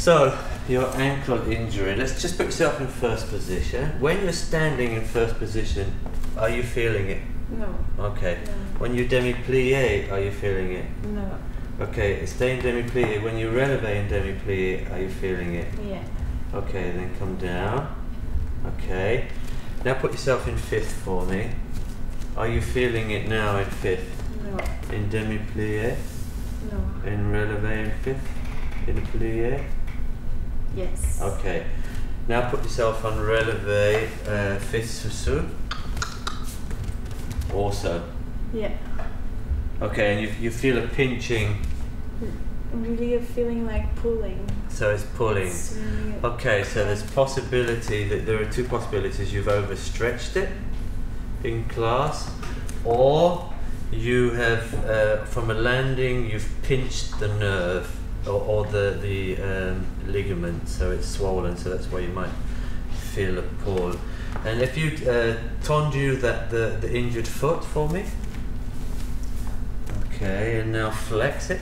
So, your ankle injury, let's just put yourself in first position. When you're standing in first position, are you feeling it? No. Okay. No. When you demi-plie, are you feeling it? No. Okay, stay in demi-plie. When you releve in demi-plie, are you feeling it? Yeah. Okay, then come down. Okay. Now put yourself in fifth for me. Are you feeling it now in fifth? No. In demi-plie? No. In releve in fifth? In plie? Yes. Okay. Now put yourself on releve fifth sous. Also. Yeah. Okay, and you feel a pinching. Really a feeling like pulling. So it's pulling. It's really Okay, so there's possibility that there are two possibilities. You've overstretched it in class, or you have, from a landing, you've pinched the nerve or the ligament, so it's swollen. So that's why you might feel a pull. And if you tendu the injured foot for me. Okay, and now flex it.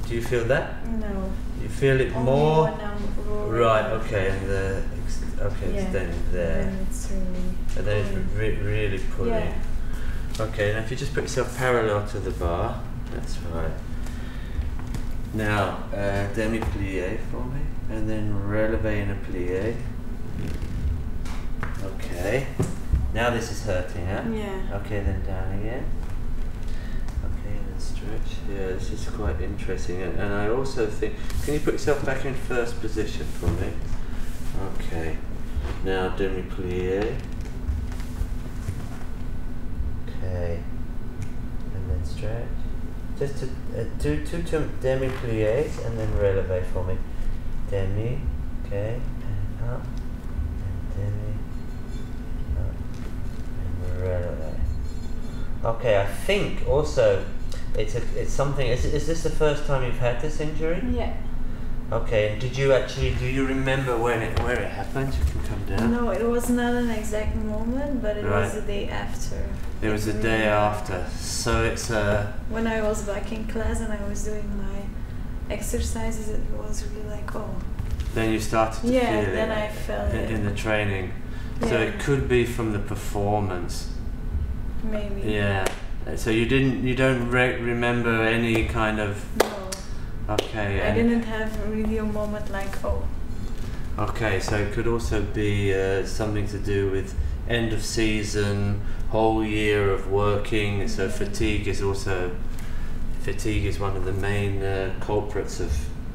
Do you feel that? No. You feel it Only more? when I'm rolling. Right, okay, and Yeah. extend there. And it's really. And then it's really pulling. Yeah. Okay, now if you just put yourself parallel to the bar, that's right. Now, demi-plie for me, and then releve in a plie. Okay. Now this is hurting, huh? Yeah. Okay, then down again. Okay, then stretch. Yeah, this is quite interesting. And I also think, can you put yourself back in first position for me? Okay. Now demi-plie. Okay. And then stretch. Just to two demi-plies and then releve for me. Demi, okay, and up, and demi, up, and releve. Okay, I think also it's something. Is this the first time you've had this injury? Yeah. Okay, and do you remember where it happened? You can come down. No, it was not an exact moment, but it was the day after. It was the day after. So it's when I was back in class and I was doing my exercises, it was really like, oh. Then you started to feel it. Then I felt it. In the training. Yeah. So it could be from the performance. Maybe. Yeah. So you don't remember any kind of. No. Okay. I didn't have really a moment like, oh. Okay, so it could also be something to do with end of season, whole year of working. So fatigue is one of the main culprits of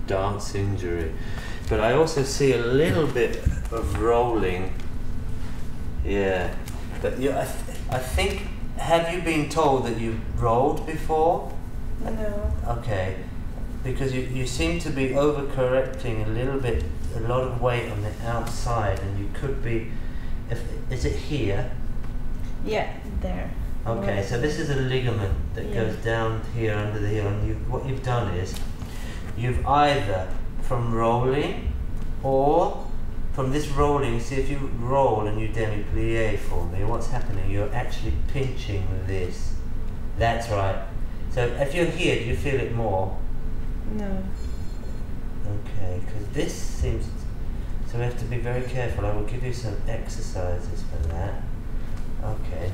dance injury. But I also see a little bit of rolling. Yeah, but I think, have you been told that you've rolled before? No. Okay, because you seem to be overcorrecting a lot of weight on the outside, and you could be, is it here? Yeah, there. Okay, so this is a ligament that goes down here under the heel, and what you've done is, you've either from rolling, or from this rolling, see if you roll and you demi-plie for me, what's happening? You're actually pinching this. That's right. So if you're here, do you feel it more? No. Okay, because this seems, so we have to be very careful. I will give you some exercises for that. Okay,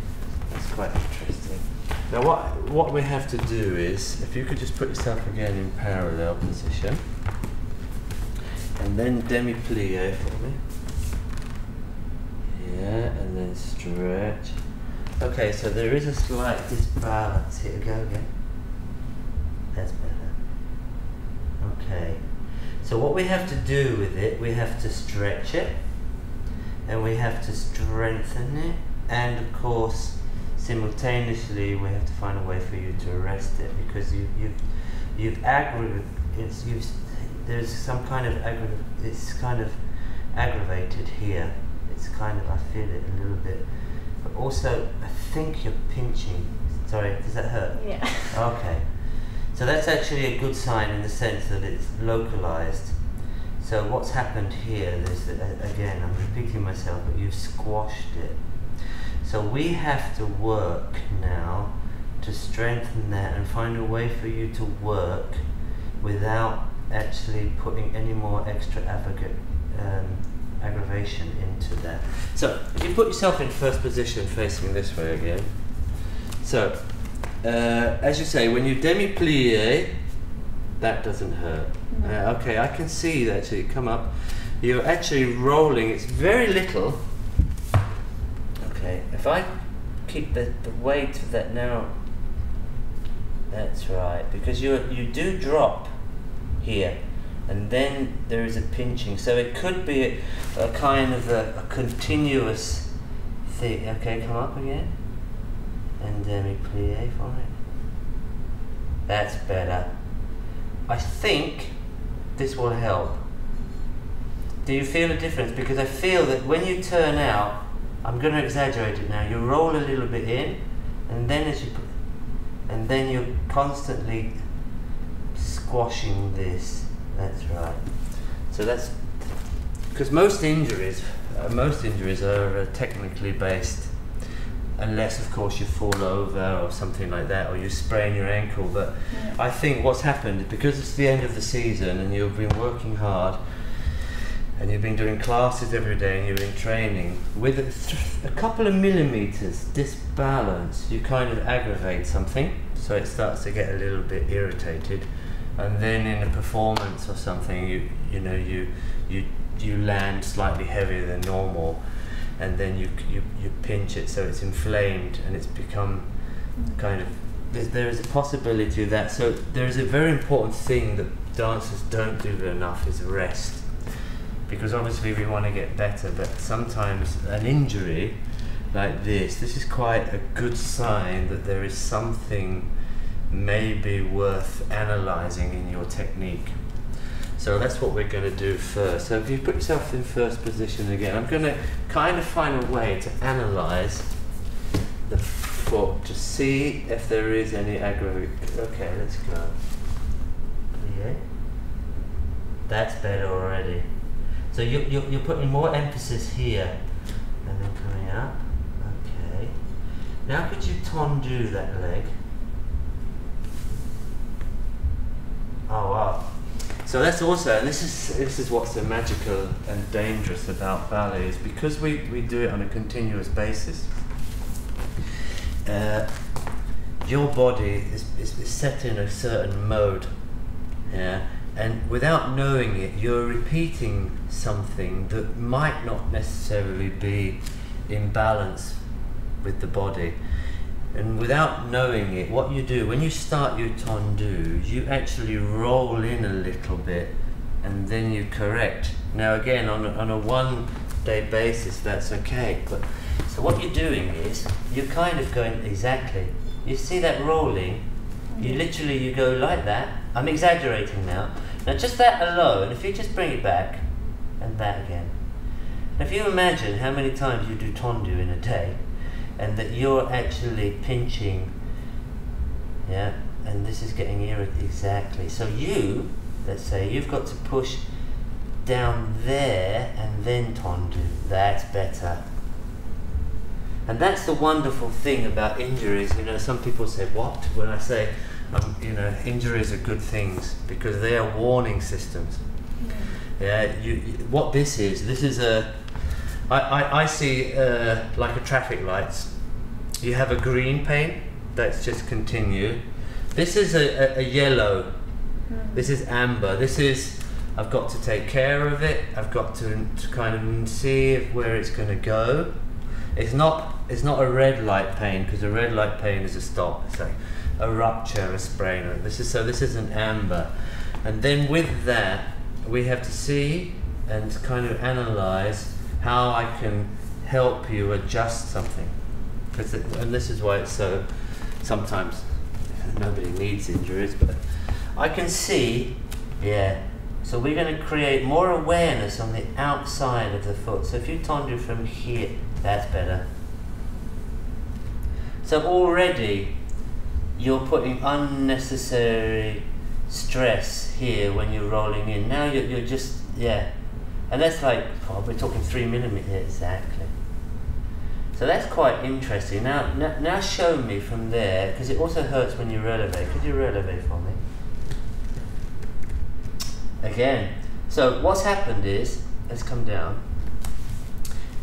that's quite interesting. Now what we have to do is, if you could just put yourself again in parallel position, and then demi-plie for me. Yeah, and then stretch. Okay, so there is a slight disbalance here. Go again. That's better. Okay. So what we have to do with it, we have to stretch it, and we have to strengthen it, and of course, simultaneously, we have to find a way for you to arrest it, because there's some kind of it's kind of aggravated here. It's kind of, I feel it a little bit, but also I think you're pinching. Sorry, does that hurt? Yeah. Okay. So that's actually a good sign in the sense that it's localized. So what's happened here is that, again, I'm repeating myself, but you've squashed it. So we have to work now to strengthen that and find a way for you to work without actually putting any more extra aggravation into that. So if you put yourself in first position facing this way again. So as you say, when you demi-plie, that doesn't hurt. No. Okay, I can see that actually come up. You're actually rolling, it's very little. Okay, if I keep the weight of that now, that's right, because you do drop here, and then there is a pinching, so it could be a kind of a continuous thing. Okay, come up again, and demi-plie for it. That's better. I think this will help. Do you feel a difference? Because I feel that when you turn out, I'm going to exaggerate it now, you roll a little bit in, and then as you put, and then you're constantly squashing this. That's right. So that's because most injuries are technically based, unless of course you fall over or something like that, or you sprain your ankle. But yeah. I think what's happened, because it's the end of the season and you've been working hard and you've been doing classes every day and you've been training, with a couple of millimeters disbalance, you kind of aggravate something, so it starts to get a little bit irritated, and then in a performance or something, you land slightly heavier than normal, and then you pinch it, so it's inflamed and it's become kind of, there is a possibility of that. So there is a very important thing that dancers don't do enough, is rest. Because obviously we want to get better, but sometimes an injury like this is quite a good sign that there is something maybe worth analysing in your technique. So that's what we're going to do first. So if you put yourself in first position again, I'm going to kind of find a way to analyse the foot to see if there is any aggravation. Okay, let's go. Yeah. That's better already. So you're putting more emphasis here and then coming up. Okay. Now could you tendu that leg? Oh wow. So that's also, and this is what's so magical and dangerous about ballet, is because we do it on a continuous basis. Your body is set in a certain mode. Yeah. And without knowing it, you're repeating something that might not necessarily be in balance with the body. And without knowing it, what you do, when you start your tendu, you actually roll in a little bit and then you correct. Now again, on a one-day basis, that's okay. But so what you're doing is, you're kind of going exactly. You see that rolling? You go like that. I'm exaggerating now. Now just that alone, if you just bring it back, and back again. Now if you imagine how many times you do tendu in a day, and that you're actually pinching, yeah, and this is getting irritated, exactly. So let's say you've got to push down there and then tendu. That's better. And that's the wonderful thing about injuries. You know, some people say, what? When I say, injuries are good things, because they are warning systems. Yeah, what this is I see like a traffic lights. You have a green pane, that's just continue. This is a yellow. This is amber. This is, I've got to take care of it. I've got to kind of see where it's going to go. It's not a red light pane, because a red light pane is a stop. It's like a rupture, a sprain. This is an amber, and then with that we have to see and kind of analyze how I can help you adjust something. And this is why it's so, sometimes nobody needs injuries, but I can see, yeah. So we're going to create more awareness on the outside of the foot. So if you tendu from here, that's better. So already you're putting unnecessary stress here when you're rolling in. Now you're just, yeah. And that's like, we're talking 3 millimeters, exactly. So that's quite interesting. Now show me from there, because it also hurts when you releve. Could you releve for me? again. So what's happened is, let's come down.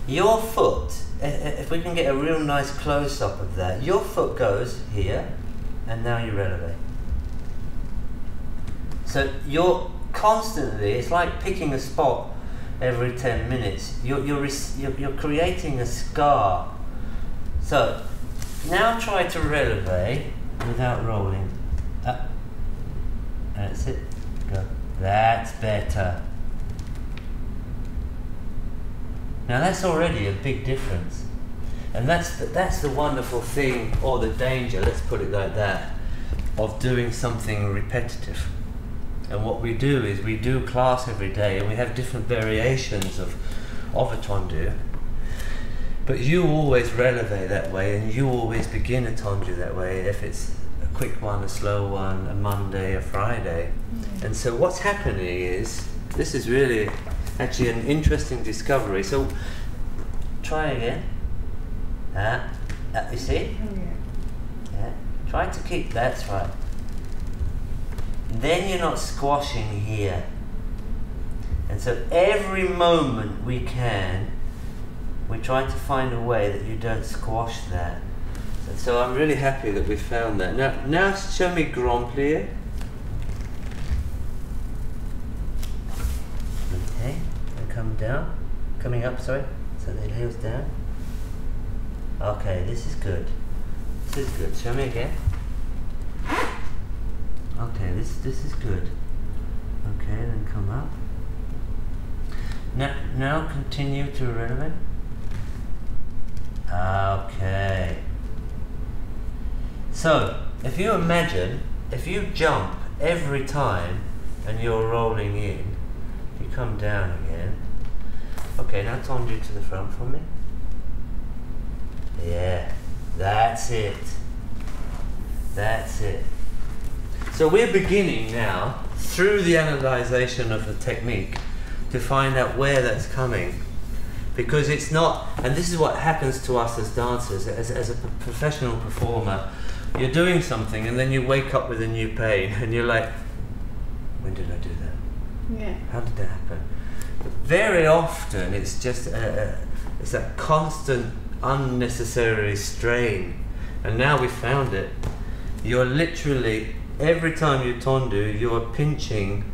Your foot, if we can get a real nice close-up of that, your foot goes here, and now you releve. So you're constantly, it's like picking a spot every 10 minutes. You're creating a scar. So now try to releve without rolling. Up. That's it. Go. That's better. Now that's already a big difference, and that's the wonderful thing, or the danger, let's put it like that, of doing something repetitive. And what we do is we do class every day, and we have different variations of a tendu. But you always releve that way, and you always begin a tendu that way. If it's a quick one, a slow one, a Monday, a Friday. Mm-hmm. And so what's happening is, this is really actually an interesting discovery. So try again. You see? Yeah. Try to keep, that's right. Then you're not squashing here. And so every moment we can, we try to find a way that you don't squash that. And so I'm really happy that we found that. Now show me grand plie. Okay, and come down. Coming up, sorry. So the heels down. Okay, this is good. This is good. Show me again. Okay, this is good. Okay, then come up. Now continue to releve. Okay. So, if you imagine, if you jump every time and you're rolling in, you come down again. Okay, now tendu to the front for me. Yeah, that's it. That's it. So we're beginning now, through the analysation of the technique, to find out where that's coming. Because it's not, and this is what happens to us as dancers, as a professional performer. You're doing something and then you wake up with a new pain and you're like, when did I do that? Yeah. How did that happen? But very often it's just it's that constant unnecessary strain. And now we found it. You're literally, every time you tendu, you're pinching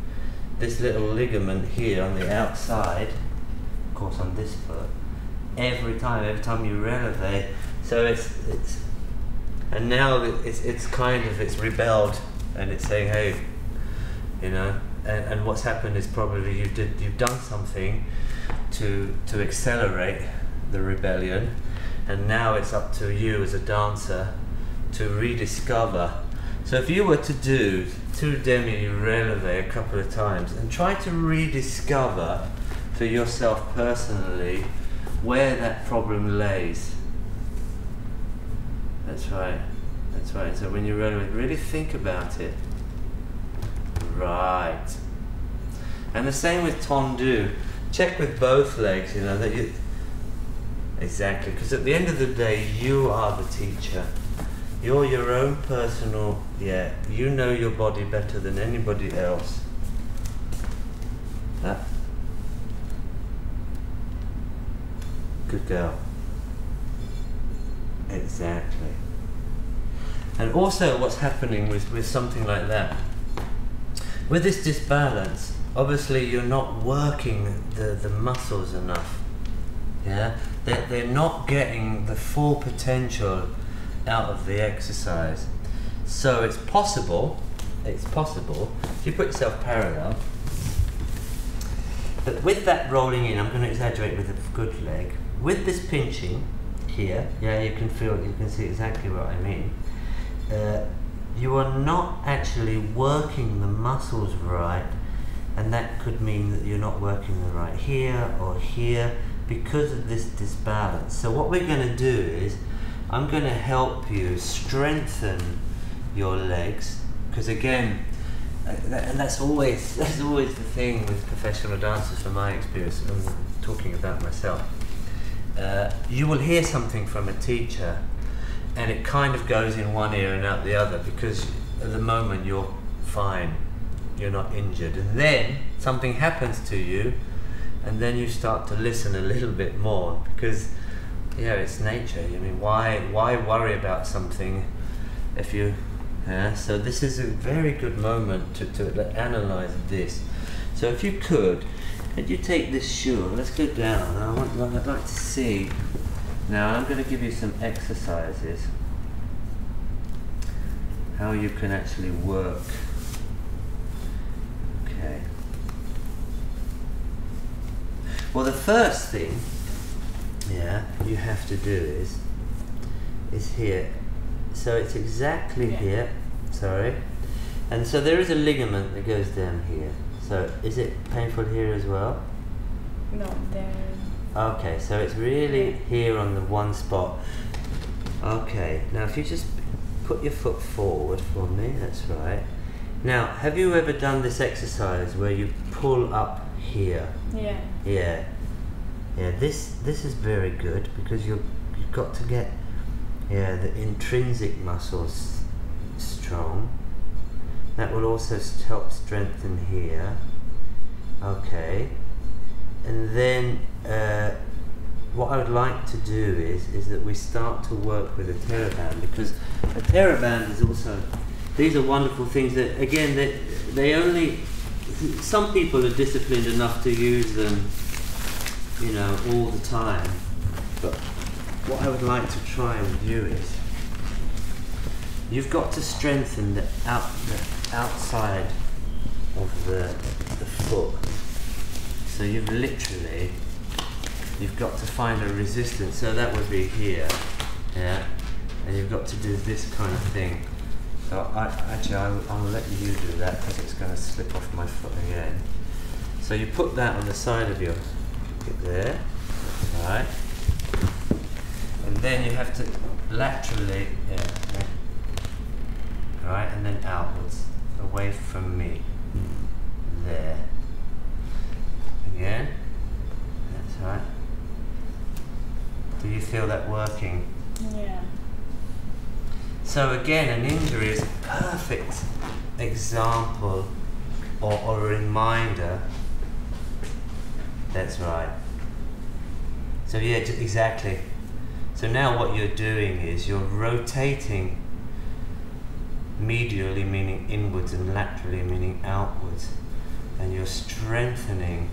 this little ligament here on the outside, of course on this foot, every time you releve. So it's and now it's kind of, it's rebelled and it's saying, hey, you know, and what's happened is probably you've done something to accelerate the rebellion, and now it's up to you as a dancer to rediscover. So if you were to do 2 demi releve a couple of times and try to rediscover for yourself personally where that problem lays. That's right, that's right. So when you releve, really think about it. Right. And the same with tendu. Check with both legs, you know, that you, exactly, because at the end of the day, you are the teacher. You're your own personal, you know your body better than anybody else. Good girl. Exactly. And also what's happening with something like that, with this disbalance, obviously you're not working the muscles enough. Yeah, they're not getting the full potential out of the exercise. So it's possible, if you put yourself parallel, but with that rolling in, I'm going to exaggerate with a good leg, with this pinching here, you can see exactly what I mean. You are not actually working the muscles right, and that could mean that you're not working them right here or here because of this disbalance. So what we're going to do is, I'm going to help you strengthen your legs, because again, and that's always the thing with professional dancers from my experience. I'm talking about myself. You will hear something from a teacher and it kind of goes in one ear and out the other, because at the moment you're fine, you're not injured. And then something happens to you, and then you start to listen a little bit more, because yeah, it's nature. I mean, why worry about something if you so this is a very good moment to analyze this. So if you could you take this shoe, let's go down. I'd like to see. Now I'm going to give you some exercises how you can actually work. Okay. Well, the first thing you have to do is here. So it's exactly here, sorry. And so there is a ligament that goes down here. So is it painful here as well? No, there. Okay, so it's really here on the one spot. Okay, now if you just put your foot forward for me, that's right. Now, have you ever done this exercise where you pull up here? Yeah. Yeah. Yeah, this is very good, because you've got to get the intrinsic muscles strong. That will also help strengthen here. Okay. And then what I would like to do is that we start to work with a TheraBand, because a TheraBand is also, these are wonderful things that, again, they only, some people are disciplined enough to use them, you know, all the time. But what I would like to try with you is, you've got to strengthen the outside of the foot. So you've got to find a resistance. So that would be here, yeah, and you've got to do this kind of thing. So I'll let you do that, because it's going to slip off my foot again. So you put that on the side of your hip there, right? And then you have to laterally, right, and then outwards, away from me. There. Again. That's right. Do you feel that working? Yeah. So again, an injury is a perfect example or a reminder. That's right. So yeah, exactly. So now what you're doing is you're rotating medially, meaning inwards, and laterally, meaning outwards, and you're strengthening.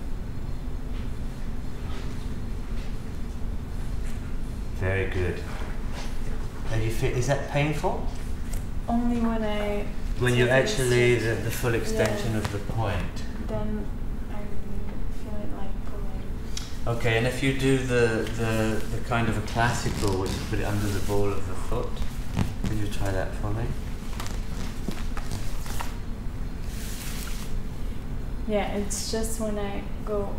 Very good. And you feel, is that painful? Only when you actually the full extension of the point. Then I feel it like pulling. Okay, and if you do the kind of a classical, which you put it under the ball of the foot, can you try that for me? Yeah, it's just when I go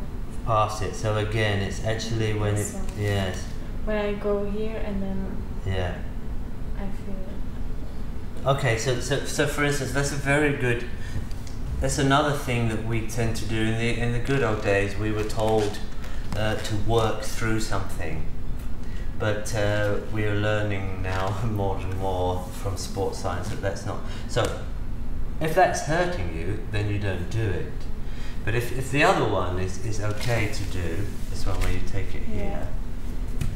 past it. So again, it's actually when it, yes. When I go here and then yeah, I feel it. Okay, so for instance, that's a very good. That's another thing that we tend to do in the good old days. We were told to work through something, but we are learning now more and more from sports science that that's not. So if that's hurting you, then you don't do it. But if the other one is okay to do, this one where you take it here.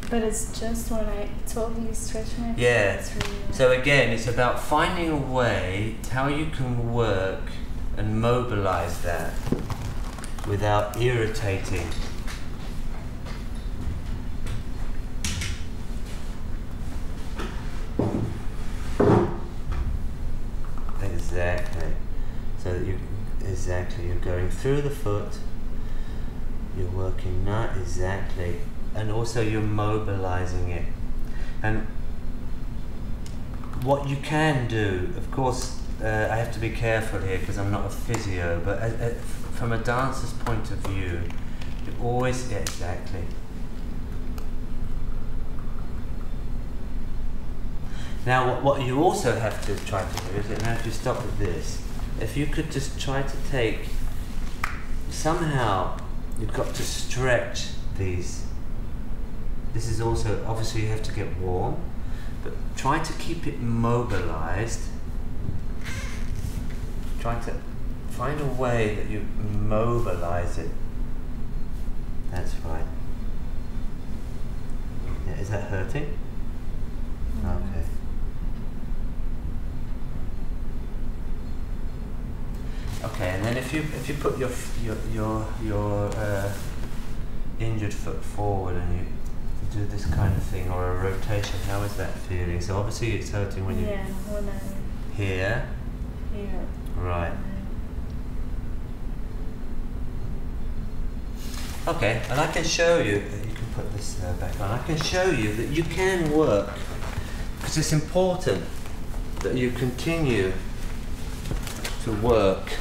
But it's just when I totally stretch my foot. Yeah. It's really nice. So again, it's about finding a way how you can work and mobilize that without irritating. Exactly. So that you're going through the foot, you're working not exactly, and also you're mobilizing it. And what you can do, of course, I have to be careful here because I'm not a physio, but from a dancer's point of view, you always, yeah, exactly. Now what you also have to try to do is, and if you stop at this, if you could just try to take, somehow you've got to stretch these. This is also, obviously you have to get warm, but try to keep it mobilized. Try to find a way that you mobilize it. That's right. Yeah, is that hurting? Okay. Okay, and then if you put your injured foot forward and you do this kind of thing, or a rotation, how is that feeling? So obviously it's hurting when you when I here. here. Right. Okay, and I can show you. You can put this back on. I can show you that you can work, because it's important that you continue to work